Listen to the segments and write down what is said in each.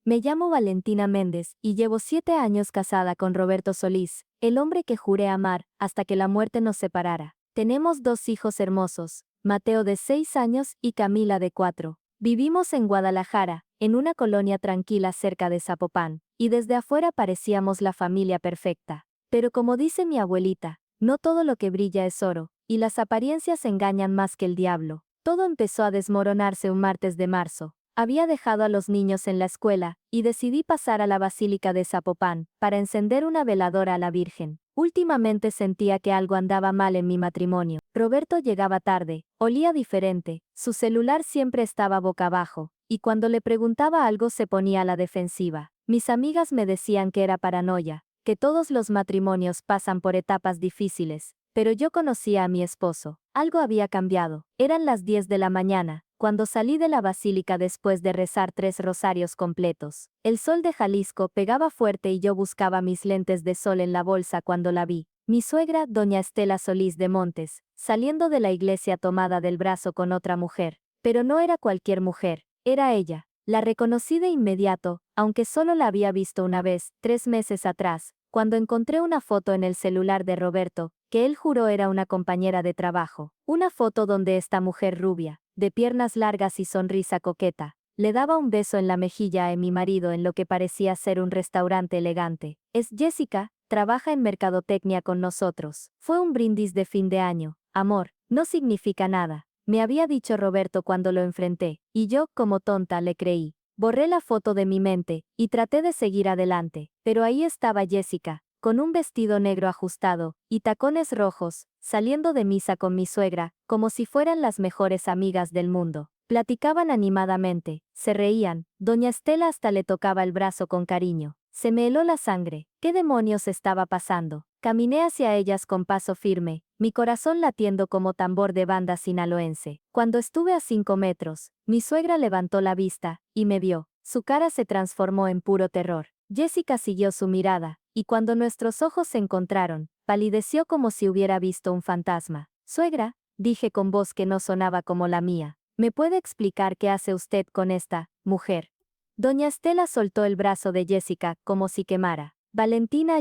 Me llamo Valentina Méndez y llevo 7 años casada con Roberto Solís, el hombre que juré amar hasta que la muerte nos separara. Tenemos 2 hijos hermosos, Mateo de 6 años y Camila de 4. Vivimos en Guadalajara, en una colonia tranquila cerca de Zapopan, y desde afuera parecíamos la familia perfecta. Pero como dice mi abuelita, no todo lo que brilla es oro, y las apariencias engañan más que el diablo. Todo empezó a desmoronarse un martes de marzo. Había dejado a los niños en la escuela, y decidí pasar a la Basílica de Zapopan, para encender una veladora a la Virgen. Últimamente sentía que algo andaba mal en mi matrimonio. Roberto llegaba tarde, olía diferente, su celular siempre estaba boca abajo, y cuando le preguntaba algo se ponía a la defensiva. Mis amigas me decían que era paranoia, que todos los matrimonios pasan por etapas difíciles, pero yo conocía a mi esposo. Algo había cambiado. Eran las 10 de la mañana, cuando salí de la basílica después de rezar 3 rosarios completos. El sol de Jalisco pegaba fuerte y yo buscaba mis lentes de sol en la bolsa cuando la vi. Mi suegra, doña Estela Solís de Montes, saliendo de la iglesia tomada del brazo con otra mujer. Pero no era cualquier mujer, era ella. La reconocí de inmediato, aunque solo la había visto una vez, 3 meses atrás, cuando encontré una foto en el celular de Roberto, que él juró era una compañera de trabajo. Una foto donde esta mujer rubia, de piernas largas y sonrisa coqueta, le daba un beso en la mejilla a mi marido en lo que parecía ser un restaurante elegante. Es Jessica, trabaja en mercadotecnia con nosotros. Fue un brindis de fin de año. Amor, no significa nada, me había dicho Roberto cuando lo enfrenté, y yo, como tonta, le creí. Borré la foto de mi mente, y traté de seguir adelante, pero ahí estaba Jessica, con un vestido negro ajustado, y tacones rojos, saliendo de misa con mi suegra, como si fueran las mejores amigas del mundo. Platicaban animadamente, se reían, doña Estela hasta le tocaba el brazo con cariño. Se me heló la sangre. ¿Qué demonios estaba pasando? Caminé hacia ellas con paso firme, mi corazón latiendo como tambor de banda sinaloense. Cuando estuve a 5 metros, mi suegra levantó la vista, y me vio. Su cara se transformó en puro terror. Jessica siguió su mirada, y cuando nuestros ojos se encontraron, palideció como si hubiera visto un fantasma. Suegra, dije con voz que no sonaba como la mía, ¿me puede explicar qué hace usted con esta mujer? Doña Estela soltó el brazo de Jessica, como si quemara. Valentina,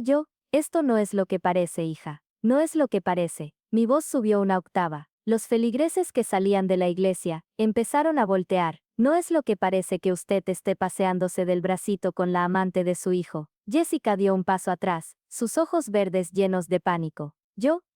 esto no es lo que parece, hija. No es lo que parece. Mi voz subió una octava. Los feligreses que salían de la iglesia empezaron a voltear. No es lo que parece que usted esté paseándose del bracito con la amante de su hijo. Jessica dio un paso atrás, sus ojos verdes llenos de pánico.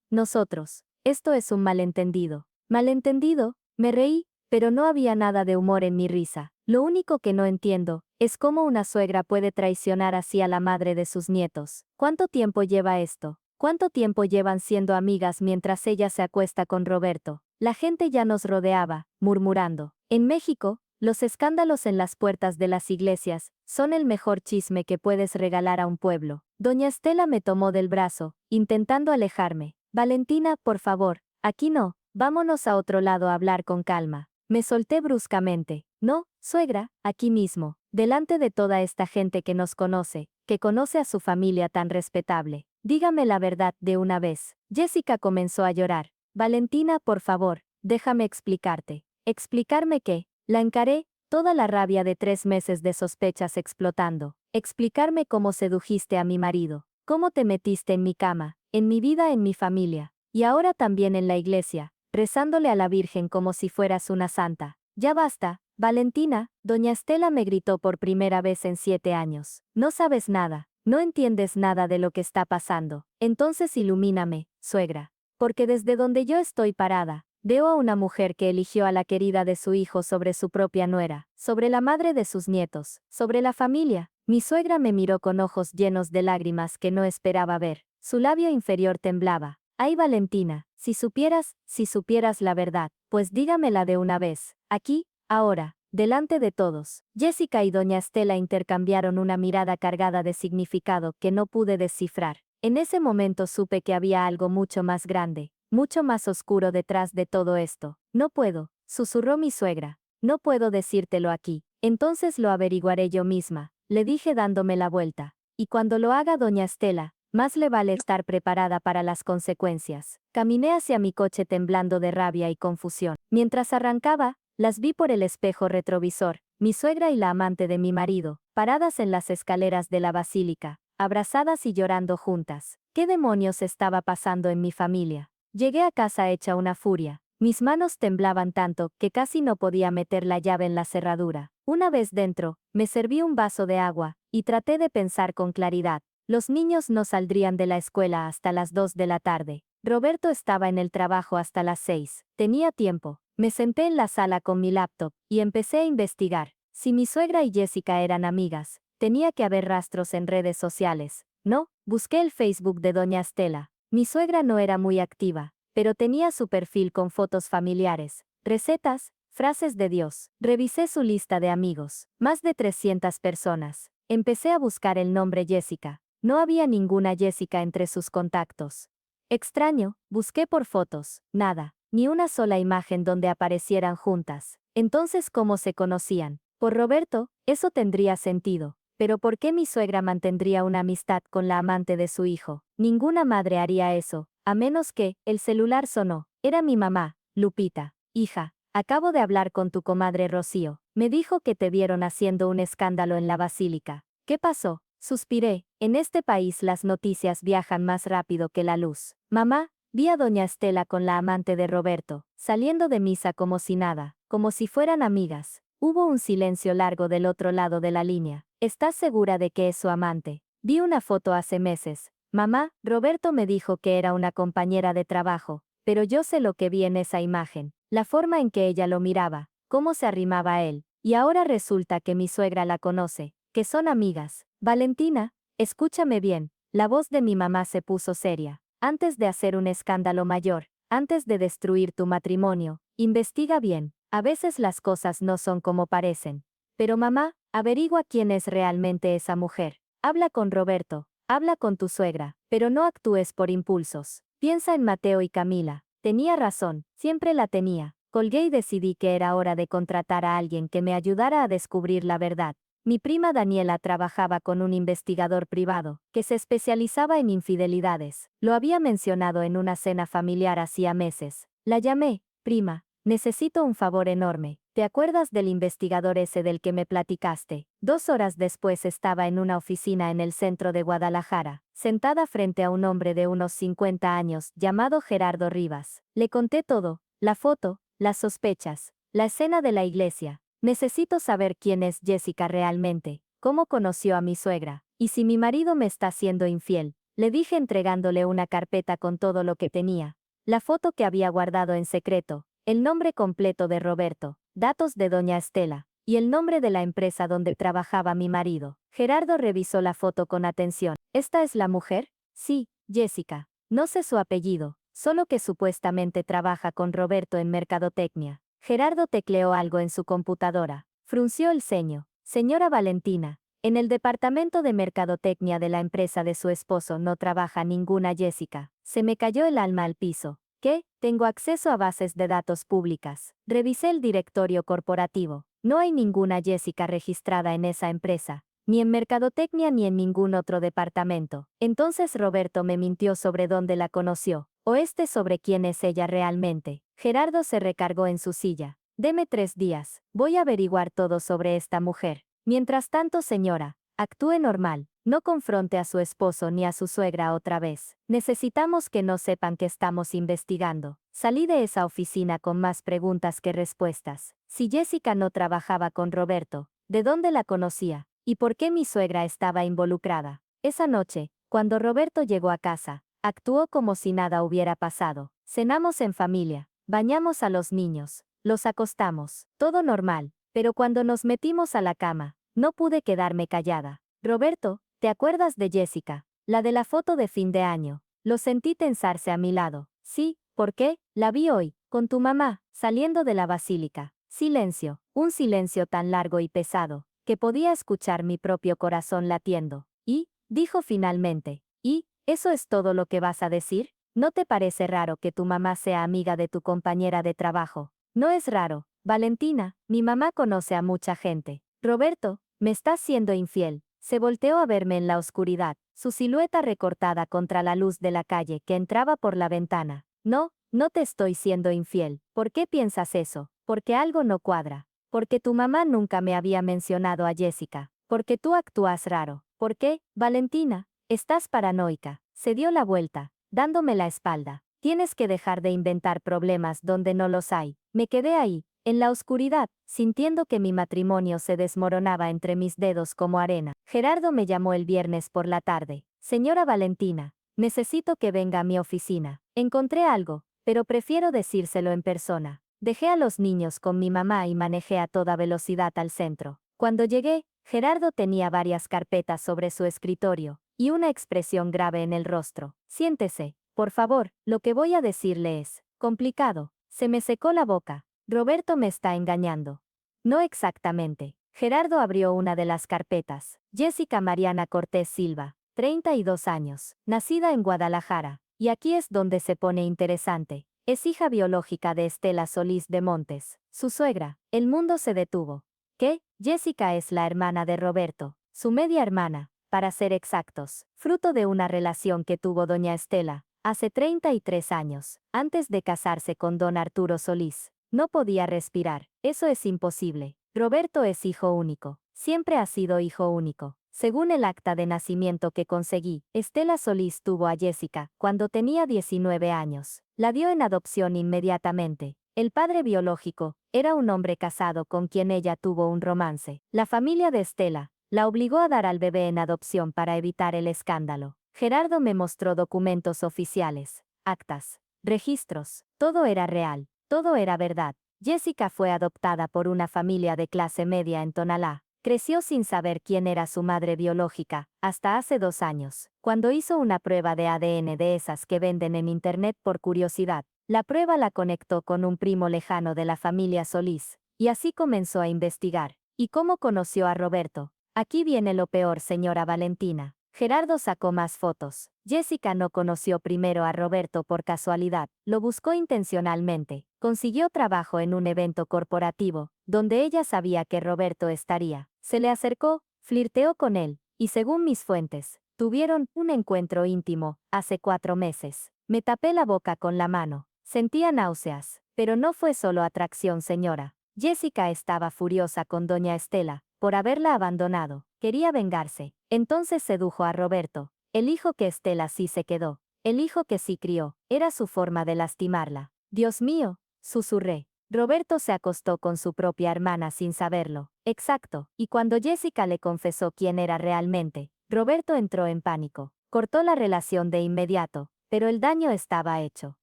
Nosotros. Esto es un malentendido. ¿Malentendido? Me reí, pero no había nada de humor en mi risa. Lo único que no entiendo es cómo una suegra puede traicionar así a la madre de sus nietos. ¿Cuánto tiempo lleva esto? ¿Cuánto tiempo llevan siendo amigas mientras ella se acuesta con Roberto? La gente ya nos rodeaba, murmurando. En México, los escándalos en las puertas de las iglesias son el mejor chisme que puedes regalar a un pueblo. Doña Estela me tomó del brazo, intentando alejarme. Valentina, por favor, aquí no, vámonos a otro lado a hablar con calma. Me solté bruscamente. No, suegra, aquí mismo, delante de toda esta gente que nos conoce, que conoce a su familia tan respetable. Dígame la verdad de una vez. Jessica comenzó a llorar. Valentina, por favor, déjame explicarte. ¿Explicarme qué? La encaré, toda la rabia de 3 meses de sospechas explotando. Explicarme cómo sedujiste a mi marido, cómo te metiste en mi cama, en mi vida, en mi familia, y ahora también en la iglesia, rezándole a la Virgen como si fueras una santa. Ya basta, Valentina, doña Estela me gritó por primera vez en 7 años. No sabes nada, no entiendes nada de lo que está pasando. Entonces ilumíname, suegra. Porque desde donde yo estoy parada, veo a una mujer que eligió a la querida de su hijo sobre su propia nuera, sobre la madre de sus nietos, sobre la familia. Mi suegra me miró con ojos llenos de lágrimas que no esperaba ver. Su labio inferior temblaba. Ay, Valentina, si supieras la verdad, pues dígamela de una vez, aquí, ahora, delante de todos. Jessica y doña Estela intercambiaron una mirada cargada de significado que no pude descifrar. En ese momento supe que había algo mucho más grande, mucho más oscuro detrás de todo esto. No puedo, susurró mi suegra. No puedo decírtelo aquí. Entonces lo averiguaré yo misma, le dije dándome la vuelta. Y cuando lo haga doña Estela, más le vale estar preparada para las consecuencias. Caminé hacia mi coche temblando de rabia y confusión. Mientras arrancaba, las vi por el espejo retrovisor, mi suegra y la amante de mi marido, paradas en las escaleras de la basílica, abrazadas y llorando juntas. ¿Qué demonios estaba pasando en mi familia? Llegué a casa hecha una furia. Mis manos temblaban tanto que casi no podía meter la llave en la cerradura. Una vez dentro, me serví un vaso de agua, y traté de pensar con claridad. Los niños no saldrían de la escuela hasta las 2 de la tarde. Roberto estaba en el trabajo hasta las 6. Tenía tiempo. Me senté en la sala con mi laptop, y empecé a investigar. Si mi suegra y Jessica eran amigas, tenía que haber rastros en redes sociales. No, busqué el Facebook de doña Estela. Mi suegra no era muy activa, pero tenía su perfil con fotos familiares, recetas, frases de Dios. Revisé su lista de amigos, más de 300 personas. Empecé a buscar el nombre Jessica. No había ninguna Jessica entre sus contactos. Extraño, busqué por fotos, nada, ni una sola imagen donde aparecieran juntas. Entonces, ¿cómo se conocían? Por Roberto, eso tendría sentido. Pero ¿por qué mi suegra mantendría una amistad con la amante de su hijo? Ninguna madre haría eso, a menos que, el celular sonó. Era mi mamá, Lupita. Hija, acabo de hablar con tu comadre Rocío. Me dijo que te vieron haciendo un escándalo en la basílica. ¿Qué pasó? Suspiré. En este país las noticias viajan más rápido que la luz. Mamá, vi a doña Estela con la amante de Roberto, saliendo de misa como si nada, como si fueran amigas. Hubo un silencio largo del otro lado de la línea. ¿Estás segura de que es su amante? Vi una foto hace meses. Mamá, Roberto me dijo que era una compañera de trabajo, pero yo sé lo que vi en esa imagen, la forma en que ella lo miraba, cómo se arrimaba a él, y ahora resulta que mi suegra la conoce, que son amigas. Valentina, escúchame bien, la voz de mi mamá se puso seria. Antes de hacer un escándalo mayor, antes de destruir tu matrimonio, investiga bien. A veces las cosas no son como parecen. Pero mamá, averigua quién es realmente esa mujer. Habla con Roberto, habla con tu suegra, pero no actúes por impulsos. Piensa en Mateo y Camila. Tenía razón, siempre la tenía. Colgué y decidí que era hora de contratar a alguien que me ayudara a descubrir la verdad. Mi prima Daniela trabajaba con un investigador privado, que se especializaba en infidelidades. Lo había mencionado en una cena familiar hacía meses. La llamé, prima. Necesito un favor enorme. ¿Te acuerdas del investigador ese del que me platicaste? 2 horas después estaba en una oficina en el centro de Guadalajara, sentada frente a un hombre de unos 50 años llamado Gerardo Rivas. Le conté todo, la foto, las sospechas, la escena de la iglesia. Necesito saber quién es Jessica realmente, cómo conoció a mi suegra, y si mi marido me está siendo infiel. Le dije entregándole una carpeta con todo lo que tenía. La foto que había guardado en secreto, el nombre completo de Roberto, datos de doña Estela, y el nombre de la empresa donde trabajaba mi marido. Gerardo revisó la foto con atención. ¿Esta es la mujer? Sí, Jessica. No sé su apellido, solo que supuestamente trabaja con Roberto en mercadotecnia. Gerardo tecleó algo en su computadora. Frunció el ceño. Señora Valentina, en el departamento de mercadotecnia de la empresa de su esposo no trabaja ninguna Jessica. Se me cayó el alma al piso. ¿Qué? Tengo acceso a bases de datos públicas. Revisé el directorio corporativo. No hay ninguna Jessica registrada en esa empresa, ni en mercadotecnia ni en ningún otro departamento. Entonces Roberto me mintió sobre dónde la conoció, o sobre quién es ella realmente. Gerardo se recargó en su silla. Deme 3 días. Voy a averiguar todo sobre esta mujer. Mientras tanto, señora, actúe normal. No confronte a su esposo ni a su suegra otra vez. Necesitamos que no sepan que estamos investigando. Salí de esa oficina con más preguntas que respuestas. Si Jessica no trabajaba con Roberto, ¿de dónde la conocía? ¿Y por qué mi suegra estaba involucrada? Esa noche, cuando Roberto llegó a casa, actuó como si nada hubiera pasado. Cenamos en familia, bañamos a los niños, los acostamos, todo normal. Pero cuando nos metimos a la cama, no pude quedarme callada. Roberto, ¿te acuerdas de Jessica? La de la foto de fin de año. Lo sentí tensarse a mi lado. Sí, ¿por qué? La vi hoy, con tu mamá, saliendo de la basílica. Silencio, un silencio tan largo y pesado, que podía escuchar mi propio corazón latiendo. Y, dijo finalmente, ¿y, eso es todo lo que vas a decir? ¿No te parece raro que tu mamá sea amiga de tu compañera de trabajo? No es raro, Valentina, mi mamá conoce a mucha gente. Roberto, me estás siendo infiel. Se volteó a verme en la oscuridad, su silueta recortada contra la luz de la calle que entraba por la ventana. No, no te estoy siendo infiel. ¿Por qué piensas eso? Porque algo no cuadra. Porque tu mamá nunca me había mencionado a Jessica. Porque tú actúas raro. ¿Por qué, Valentina? Estás paranoica. Se dio la vuelta, dándome la espalda. Tienes que dejar de inventar problemas donde no los hay. Me quedé ahí, en la oscuridad, sintiendo que mi matrimonio se desmoronaba entre mis dedos como arena. Gerardo me llamó el viernes por la tarde. Señora Valentina, necesito que venga a mi oficina. Encontré algo, pero prefiero decírselo en persona. Dejé a los niños con mi mamá y manejé a toda velocidad al centro. Cuando llegué, Gerardo tenía varias carpetas sobre su escritorio y una expresión grave en el rostro. Siéntese, por favor, lo que voy a decirle es complicado. Se me secó la boca. Roberto me está engañando. No exactamente. Gerardo abrió una de las carpetas. Jessica Mariana Cortés Silva, 32 años, nacida en Guadalajara. Y aquí es donde se pone interesante. Es hija biológica de Estela Solís de Montes, su suegra. El mundo se detuvo. ¿Qué? Jessica es la hermana de Roberto, su media hermana, para ser exactos, fruto de una relación que tuvo doña Estela, hace 33 años, antes de casarse con don Arturo Solís. No podía respirar. Eso es imposible. Roberto es hijo único. Siempre ha sido hijo único. Según el acta de nacimiento que conseguí, Estela Solís tuvo a Jessica cuando tenía 19 años. La dio en adopción inmediatamente. El padre biológico era un hombre casado con quien ella tuvo un romance. La familia de Estela la obligó a dar al bebé en adopción para evitar el escándalo. Gerardo me mostró documentos oficiales, actas, registros. Todo era real. Todo era verdad. Jessica fue adoptada por una familia de clase media en Tonalá. Creció sin saber quién era su madre biológica, hasta hace 2 años, cuando hizo una prueba de ADN de esas que venden en internet por curiosidad. La prueba la conectó con un primo lejano de la familia Solís, y así comenzó a investigar. ¿Y cómo conoció a Roberto? Aquí viene lo peor, señora Valentina. Gerardo sacó más fotos. Jessica no conoció primero a Roberto por casualidad, lo buscó intencionalmente. Consiguió trabajo en un evento corporativo, donde ella sabía que Roberto estaría. Se le acercó, flirteó con él, y según mis fuentes, tuvieron un encuentro íntimo, hace 4 meses. Me tapé la boca con la mano. Sentía náuseas, pero no fue solo atracción, señora. Jessica estaba furiosa con doña Estela, por haberla abandonado. Quería vengarse. Entonces sedujo a Roberto, el hijo que Estela sí se quedó, el hijo que sí crió. Era su forma de lastimarla. Dios mío, susurré. Roberto se acostó con su propia hermana sin saberlo. Exacto. Y cuando Jessica le confesó quién era realmente, Roberto entró en pánico. Cortó la relación de inmediato, pero el daño estaba hecho.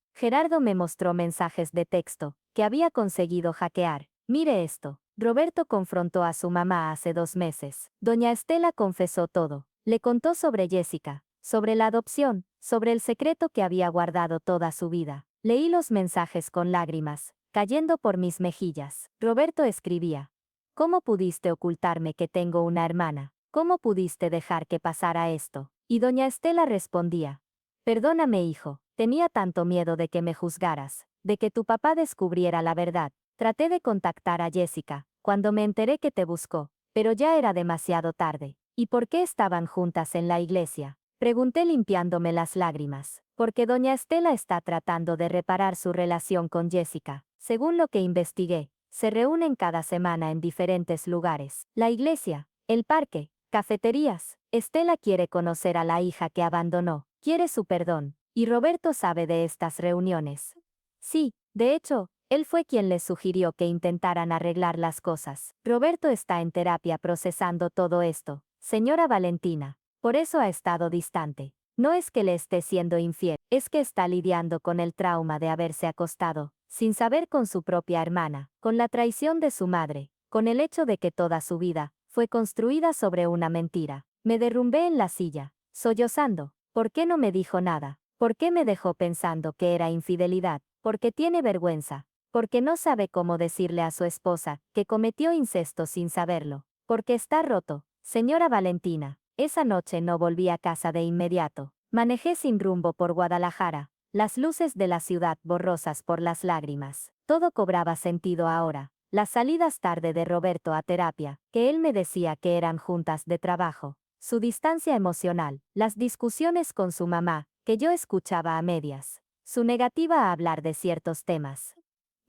Gerardo me mostró mensajes de texto que había conseguido hackear. Mire esto. Roberto confrontó a su mamá hace 2 meses. Doña Estela confesó todo. Le contó sobre Jessica, sobre la adopción, sobre el secreto que había guardado toda su vida. Leí los mensajes con lágrimas, cayendo por mis mejillas. Roberto escribía: ¿cómo pudiste ocultarme que tengo una hermana? ¿Cómo pudiste dejar que pasara esto? Y doña Estela respondía: perdóname, hijo, tenía tanto miedo de que me juzgaras, de que tu papá descubriera la verdad. Traté de contactar a Jessica, cuando me enteré que te buscó, pero ya era demasiado tarde. ¿Y por qué estaban juntas en la iglesia? Pregunté limpiándome las lágrimas. Porque doña Estela está tratando de reparar su relación con Jessica. Según lo que investigué, se reúnen cada semana en diferentes lugares. La iglesia, el parque, cafeterías. Estela quiere conocer a la hija que abandonó, quiere su perdón. Y Roberto sabe de estas reuniones. Sí, de hecho, él fue quien les sugirió que intentaran arreglar las cosas. Roberto está en terapia procesando todo esto, señora Valentina. Por eso ha estado distante. No es que le esté siendo infiel, es que está lidiando con el trauma de haberse acostado, sin saber, con su propia hermana, con la traición de su madre, con el hecho de que toda su vida fue construida sobre una mentira. Me derrumbé en la silla, sollozando. ¿Por qué no me dijo nada? ¿Por qué me dejó pensando que era infidelidad? Porque tiene vergüenza. Porque no sabe cómo decirle a su esposa que cometió incesto sin saberlo. Porque está roto. Señora Valentina, esa noche no volví a casa de inmediato. Manejé sin rumbo por Guadalajara, las luces de la ciudad borrosas por las lágrimas. Todo cobraba sentido ahora. Las salidas tarde de Roberto a terapia, que él me decía que eran juntas de trabajo. Su distancia emocional, las discusiones con su mamá, que yo escuchaba a medias. Su negativa a hablar de ciertos temas.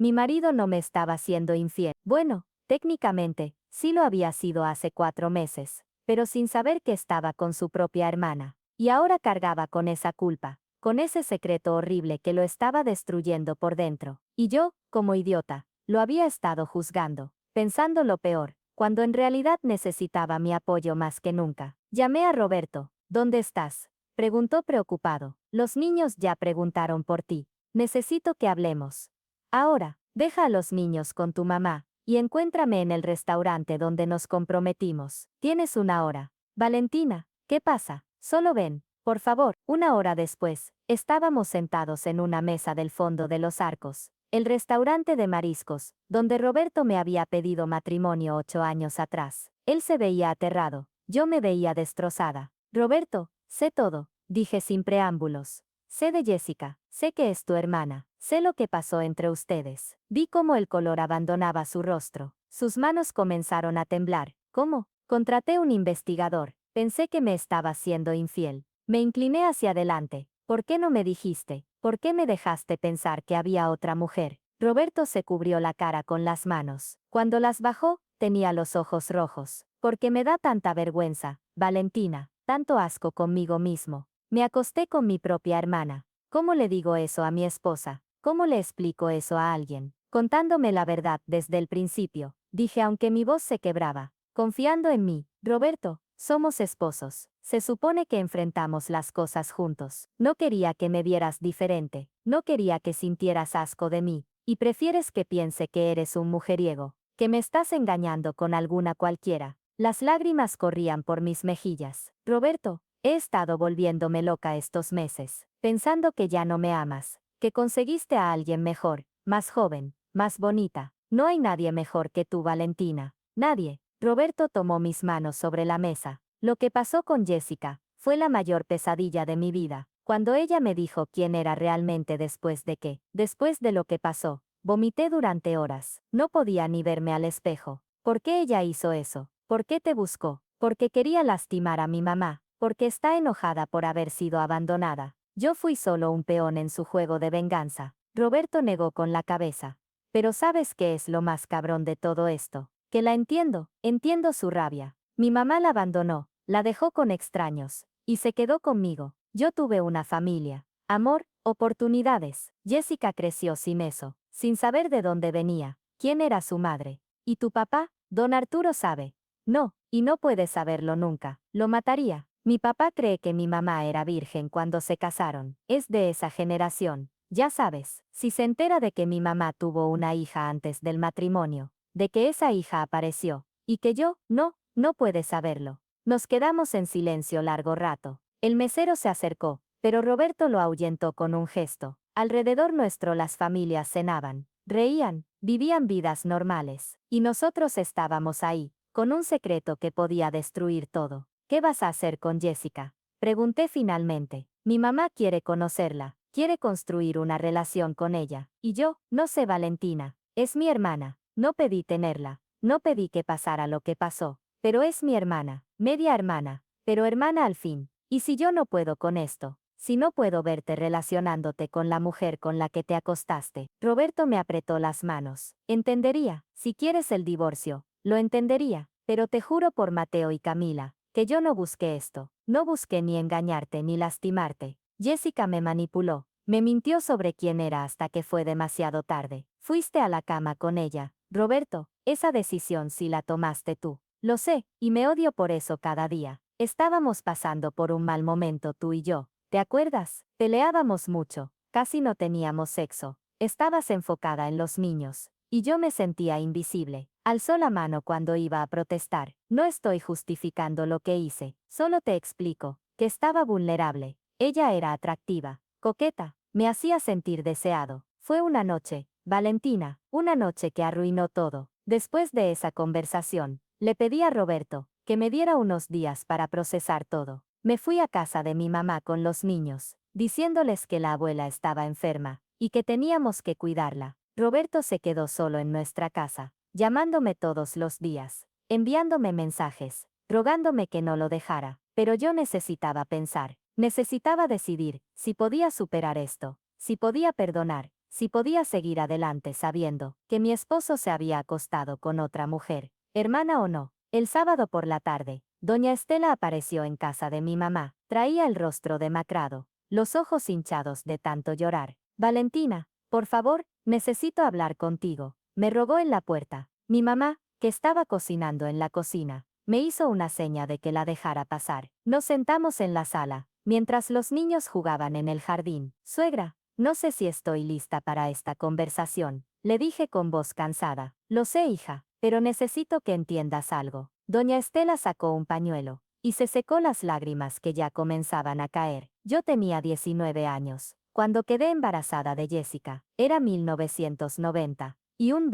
Mi marido no me estaba siendo infiel. Bueno, técnicamente, sí lo había sido hace 4 meses, pero sin saber que estaba con su propia hermana. Y ahora cargaba con esa culpa, con ese secreto horrible que lo estaba destruyendo por dentro. Y yo, como idiota, lo había estado juzgando, pensando lo peor, cuando en realidad necesitaba mi apoyo más que nunca. Llamé a Roberto. ¿Dónde estás?, preguntó preocupado. Los niños ya preguntaron por ti. Necesito que hablemos. Ahora, deja a los niños con tu mamá, y encuéntrame en el restaurante donde nos comprometimos. Tienes una hora. Valentina, ¿qué pasa? Solo ven, por favor. Una hora después, estábamos sentados en una mesa del fondo de Los Arcos, el restaurante de mariscos, donde Roberto me había pedido matrimonio 8 años atrás. Él se veía aterrado, yo me veía destrozada. Roberto, sé todo, dije sin preámbulos. Sé de Jessica, sé que es tu hermana, sé lo que pasó entre ustedes. Vi cómo el color abandonaba su rostro. Sus manos comenzaron a temblar. ¿Cómo? Contraté un investigador. Pensé que me estaba siendo infiel. Me incliné hacia adelante. ¿Por qué no me dijiste? ¿Por qué me dejaste pensar que había otra mujer? Roberto se cubrió la cara con las manos. Cuando las bajó, tenía los ojos rojos. Porque me da tanta vergüenza, Valentina, tanto asco conmigo mismo. Me acosté con mi propia hermana. ¿Cómo le digo eso a mi esposa? ¿Cómo le explico eso a alguien? Contándome la verdad desde el principio, dije aunque mi voz se quebraba, confiando en mí. Roberto, somos esposos. Se supone que enfrentamos las cosas juntos. No quería que me vieras diferente. No quería que sintieras asco de mí. Y prefieres que piense que eres un mujeriego, que me estás engañando con alguna cualquiera. Las lágrimas corrían por mis mejillas. Roberto, he estado volviéndome loca estos meses, pensando que ya no me amas, que conseguiste a alguien mejor, más joven, más bonita. No hay nadie mejor que tú, Valentina. Nadie. Roberto tomó mis manos sobre la mesa. Lo que pasó con Jessica fue la mayor pesadilla de mi vida. Cuando ella me dijo quién era realmente después de lo que pasó, vomité durante horas. No podía ni verme al espejo. ¿Por qué ella hizo eso? ¿Por qué te buscó? Porque quería lastimar a mi mamá. Porque está enojada por haber sido abandonada. Yo fui solo un peón en su juego de venganza. Roberto negó con la cabeza. Pero ¿sabes qué es lo más cabrón de todo esto? Que la entiendo su rabia. Mi mamá la abandonó, la dejó con extraños, y se quedó conmigo. Yo tuve una familia, amor, oportunidades. Jessica creció sin eso, sin saber de dónde venía, quién era su madre. ¿Y tu papá? Don Arturo sabe. No, y no puede saberlo nunca. Lo mataría. Mi papá cree que mi mamá era virgen cuando se casaron. Es de esa generación. Ya sabes, si se entera de que mi mamá tuvo una hija antes del matrimonio, de que esa hija apareció, y que yo, no puede saberlo. Nos quedamos en silencio largo rato. El mesero se acercó, pero Roberto lo ahuyentó con un gesto. Alrededor nuestro las familias cenaban, reían, vivían vidas normales, y nosotros estábamos ahí, con un secreto que podía destruir todo. ¿Qué vas a hacer con Jessica?, pregunté finalmente. Mi mamá quiere conocerla, quiere construir una relación con ella. Y yo, no sé, Valentina, es mi hermana. No pedí tenerla, no pedí que pasara lo que pasó, pero es mi hermana, media hermana, pero hermana al fin. ¿Y si yo no puedo con esto? Si no puedo verte relacionándote con la mujer con la que te acostaste. Roberto me apretó las manos. Entendería, si quieres el divorcio, lo entendería, pero te juro por Mateo y Camila, que yo no busqué esto, no busqué ni engañarte ni lastimarte. Jessica me manipuló, me mintió sobre quién era hasta que fue demasiado tarde. Fuiste a la cama con ella, Roberto, esa decisión sí la tomaste tú. Lo sé, y me odio por eso cada día. Estábamos pasando por un mal momento tú y yo, ¿te acuerdas? Peleábamos mucho, casi no teníamos sexo. Estabas enfocada en los niños, y yo me sentía invisible. Alzó la mano cuando iba a protestar. No estoy justificando lo que hice, solo te explico, que estaba vulnerable. Ella era atractiva, coqueta, me hacía sentir deseado. Fue una noche, Valentina, una noche que arruinó todo. Después de esa conversación, le pedí a Roberto que me diera unos días para procesar todo. Me fui a casa de mi mamá con los niños, diciéndoles que la abuela estaba enferma y que teníamos que cuidarla. Roberto se quedó solo en nuestra casa, llamándome todos los días, enviándome mensajes, rogándome que no lo dejara, pero yo necesitaba pensar, necesitaba decidir si podía superar esto, si podía perdonar, si podía seguir adelante sabiendo que mi esposo se había acostado con otra mujer, hermana o no. El sábado por la tarde, Doña Estela apareció en casa de mi mamá. Traía el rostro demacrado, los ojos hinchados de tanto llorar. Valentina, por favor, necesito hablar contigo, me rogó en la puerta. Mi mamá, que estaba cocinando en la cocina, me hizo una seña de que la dejara pasar. Nos sentamos en la sala, mientras los niños jugaban en el jardín. Suegra, no sé si estoy lista para esta conversación, le dije con voz cansada. Lo sé, hija, pero necesito que entiendas algo. Doña Estela sacó un pañuelo y se secó las lágrimas que ya comenzaban a caer. Yo tenía 19 años, cuando quedé embarazada de Jessica. Era 1990, y un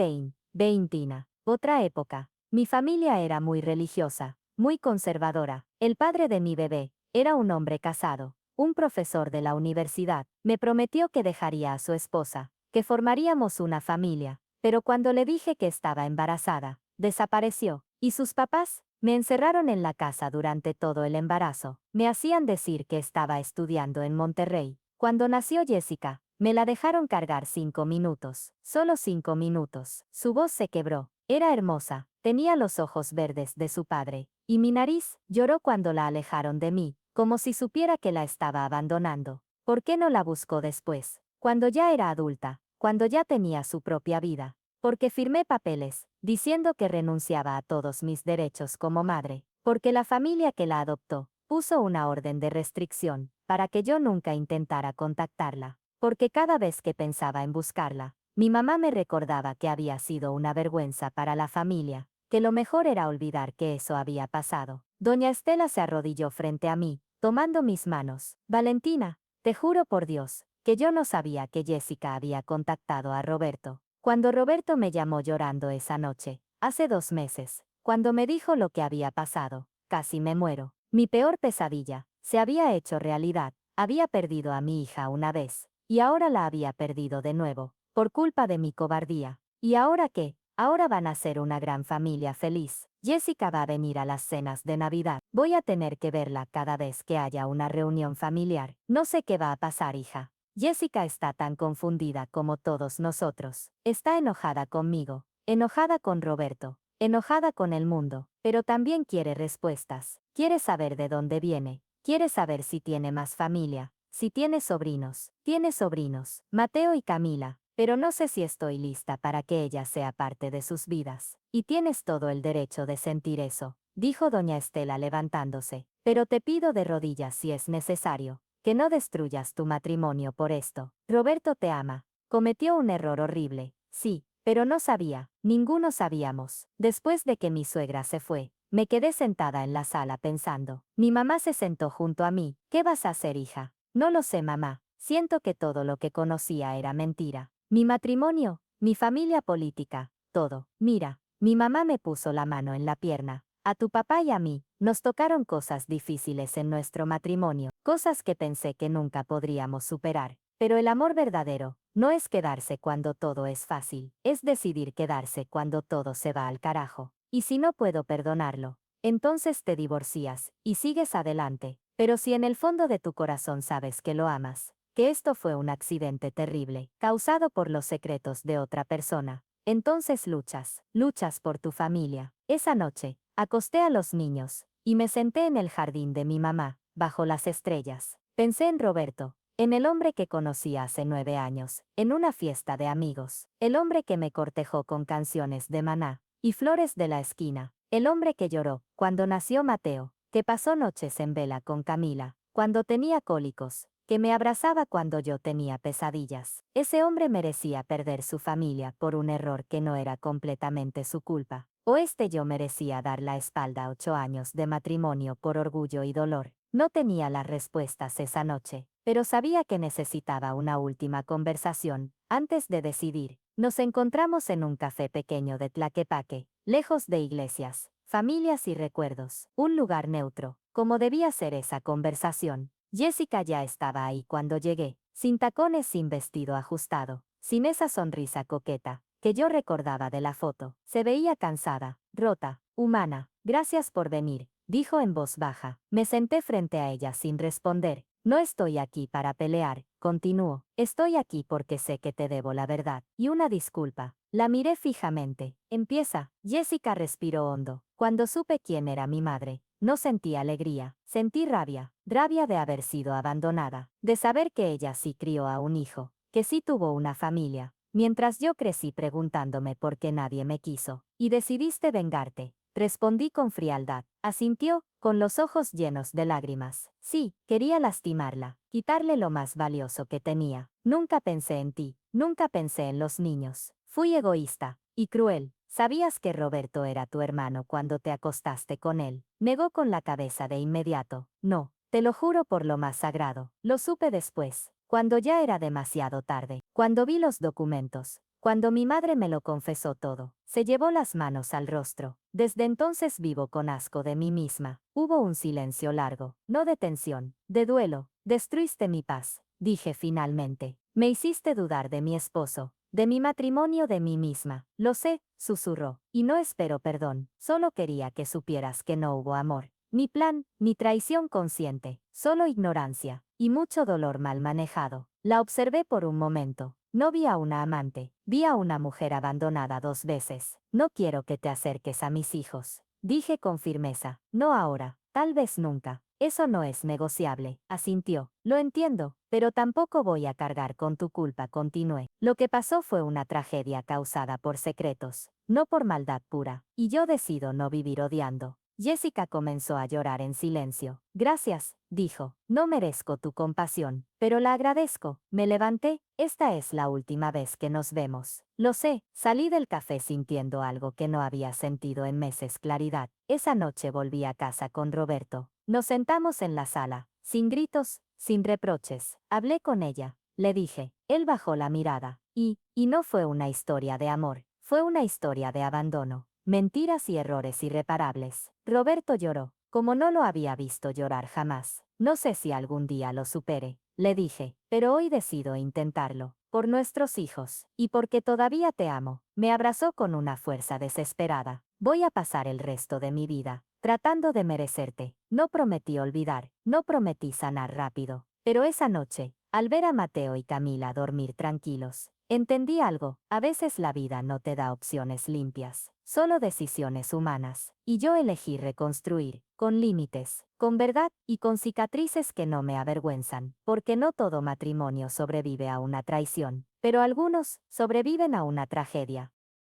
veintina, otra época. Mi familia era muy religiosa, muy conservadora. El padre de mi bebé era un hombre casado, un profesor de la universidad. Me prometió que dejaría a su esposa, que formaríamos una familia, pero cuando le dije que estaba embarazada, desapareció. ¿Y sus papás? Me encerraron en la casa durante todo el embarazo. Me hacían decir que estaba estudiando en Monterrey. Cuando nació Jessica, me la dejaron cargar 5 minutos. Solo 5 minutos. Su voz se quebró. Era hermosa. Tenía los ojos verdes de su padre. Y mi nariz lloró cuando la alejaron de mí, como si supiera que la estaba abandonando. ¿Por qué no la buscó después? Cuando ya era adulta, cuando ya tenía su propia vida. Porque firmé papeles, diciendo que renunciaba a todos mis derechos como madre, porque la familia que la adoptó puso una orden de restricción, para que yo nunca intentara contactarla, porque cada vez que pensaba en buscarla, mi mamá me recordaba que había sido una vergüenza para la familia, que lo mejor era olvidar que eso había pasado. Doña Estela se arrodilló frente a mí, tomando mis manos. Valentina, te juro por Dios, que yo no sabía que Jessica había contactado a Roberto. Cuando Roberto me llamó llorando esa noche, hace 2 meses, cuando me dijo lo que había pasado, casi me muero. Mi peor pesadilla se había hecho realidad. Había perdido a mi hija una vez, y ahora la había perdido de nuevo, por culpa de mi cobardía. ¿Y ahora qué? Ahora van a ser una gran familia feliz. Jessica va a venir a las cenas de Navidad. Voy a tener que verla cada vez que haya una reunión familiar. No sé qué va a pasar, hija. Jessica está tan confundida como todos nosotros. Está enojada conmigo, enojada con Roberto, enojada con el mundo, pero también quiere respuestas. Quiere saber de dónde viene, quiere saber si tiene más familia, si tiene sobrinos. Tiene sobrinos, Mateo y Camila, pero no sé si estoy lista para que ella sea parte de sus vidas. Y tienes todo el derecho de sentir eso, dijo doña Estela levantándose. Pero te pido de rodillas si es necesario, que no destruyas tu matrimonio por esto. Roberto te ama. Cometió un error horrible, sí, pero no sabía, ninguno sabíamos. Después de que mi suegra se fue, me quedé sentada en la sala pensando. Mi mamá se sentó junto a mí. ¿Qué vas a hacer, hija? No lo sé, mamá. Siento que todo lo que conocía era mentira. Mi matrimonio, mi familia política, todo. Mira, mi mamá me puso la mano en la pierna. A tu papá y a mí, nos tocaron cosas difíciles en nuestro matrimonio, cosas que pensé que nunca podríamos superar. Pero el amor verdadero no es quedarse cuando todo es fácil, es decidir quedarse cuando todo se va al carajo. Y si no puedo perdonarlo, entonces te divorcias y sigues adelante. Pero si en el fondo de tu corazón sabes que lo amas, que esto fue un accidente terrible, causado por los secretos de otra persona, entonces luchas por tu familia. Esa noche, acosté a los niños, y me senté en el jardín de mi mamá, bajo las estrellas. Pensé en Roberto, en el hombre que conocí hace 9 años, en una fiesta de amigos, el hombre que me cortejó con canciones de Maná y flores de la esquina, el hombre que lloró cuando nació Mateo, que pasó noches en vela con Camila, cuando tenía cólicos, que me abrazaba cuando yo tenía pesadillas. Ese hombre merecía perder su familia por un error que no era completamente su culpa. O yo merecía dar la espalda a 8 años de matrimonio por orgullo y dolor. No tenía las respuestas esa noche, pero sabía que necesitaba una última conversación, antes de decidir. Nos encontramos en un café pequeño de Tlaquepaque, lejos de iglesias, familias y recuerdos, un lugar neutro, como debía ser esa conversación. Jessica ya estaba ahí cuando llegué, sin tacones, sin vestido ajustado, sin esa sonrisa coqueta que yo recordaba de la foto. Se veía cansada, rota, humana. Gracias por venir, dijo en voz baja. Me senté frente a ella sin responder. No estoy aquí para pelear, continuó. Estoy aquí porque sé que te debo la verdad. Y una disculpa. La miré fijamente. Empieza. Jessica respiró hondo. Cuando supe quién era mi madre, No sentí alegría, sentí rabia, rabia de haber sido abandonada, de saber que ella sí crió a un hijo, que sí tuvo una familia, mientras yo crecí preguntándome por qué nadie me quiso. Y decidiste vengarte. Respondí con frialdad. Asintió, con los ojos llenos de lágrimas. Sí, quería lastimarla, quitarle lo más valioso que tenía. Nunca pensé en ti, nunca pensé en los niños. Fui egoísta y cruel. Sabías que Roberto era tu hermano cuando te acostaste con él. Negó con la cabeza de inmediato. No, te lo juro por lo más sagrado. Lo supe después, cuando ya era demasiado tarde. Cuando vi los documentos, cuando mi madre me lo confesó todo, se llevó las manos al rostro. Desde entonces vivo con asco de mí misma. Hubo un silencio largo, no de tensión, de duelo. Destruiste mi paz, dije finalmente. Me hiciste dudar de mi esposo, de mi matrimonio, de mí misma. Lo sé, susurró, y no espero perdón. Solo quería que supieras que no hubo amor, ni plan, ni traición consciente, solo ignorancia, y mucho dolor mal manejado. La observé por un momento. No vi a una amante, vi a una mujer abandonada 2 veces. No quiero que te acerques a mis hijos, dije con firmeza. No ahora, tal vez nunca. Eso no es negociable, asintió. Lo entiendo, pero tampoco voy a cargar con tu culpa, continué. Lo que pasó fue una tragedia causada por secretos, no por maldad pura, y yo decido no vivir odiando. Jessica comenzó a llorar en silencio. Gracias, dijo. No merezco tu compasión, pero la agradezco. Me levanté. Esta es la última vez que nos vemos. Lo sé, salí del café sintiendo algo que no había sentido en meses, claridad. Esa noche volví a casa con Roberto. Nos sentamos en la sala, sin gritos, sin reproches. Hablé con ella. Le dije. Él bajó la mirada. Y no fue una historia de amor. Fue una historia de abandono, mentiras y errores irreparables. Roberto lloró, como no lo había visto llorar jamás. No sé si algún día lo supere, le dije, pero hoy decido intentarlo, por nuestros hijos, y porque todavía te amo. Me abrazó con una fuerza desesperada. Voy a pasar el resto de mi vida, tratando de merecerte. No prometí olvidar, no prometí sanar rápido, pero esa noche, al ver a Mateo y Camila dormir tranquilos, entendí algo. A veces la vida no te da opciones limpias, solo decisiones humanas, y yo elegí reconstruir, con límites, con verdad y con cicatrices que no me avergüenzan, porque no todo matrimonio sobrevive a una traición, pero algunos sobreviven a una tragedia.